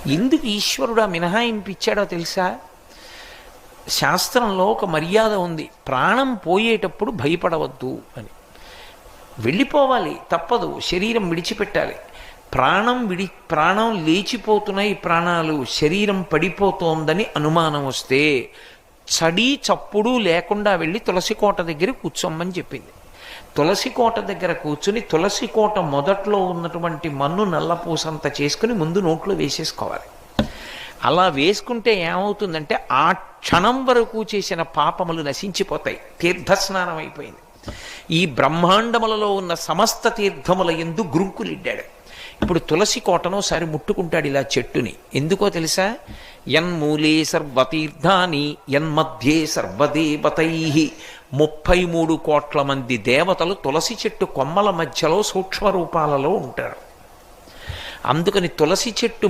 ఎందుకు ఈశ్వరుడు ఆ మినహాయింపు ఇచ్చాడో తెలుసా? శాస్త్రంలో ఒక మర్యాద ఉంది, ప్రాణం పోయేటప్పుడు భయపడవద్దు అని. వెళ్ళిపోవాలి, తప్పదు, శరీరం విడిచిపెట్టాలి. ప్రాణం లేచిపోతున్నాయి, ప్రాణాలు, శరీరం పడిపోతోందని అనుమానం వస్తే చడి చప్పుడు లేకుండా వెళ్ళి తులసికోట దగ్గర కూర్చోమ్మని చెప్పింది. తులసికోట దగ్గర కూర్చుని తులసికోట మొదట్లో ఉన్నటువంటి మన్ను నల్లపూసంత చేసుకుని ముందు నోట్లో వేసేసుకోవాలి. అలా వేసుకుంటే ఏమవుతుందంటే ఆ క్షణం వరకు చేసిన పాపములు నశించిపోతాయి. తీర్థస్నానం అయిపోయింది. ఈ బ్రహ్మాండములలో ఉన్న సమస్త తీర్థముల యందు గురుంకులిడ్డాడు. ఇప్పుడు తులసి కోటను ఒకసారి ముట్టుకుంటాడు ఇలా చెట్టుని. ఎందుకో తెలుసా? యన్మూలే సర్వతీర్థాని యన్మధ్యే సర్వదేవతై. 33 కోట్ల మంది దేవతలు తులసి చెట్టు కొమ్మల మధ్యలో సూక్ష్మ రూపాలలో ఉంటారు. అందుకని తులసి చెట్టు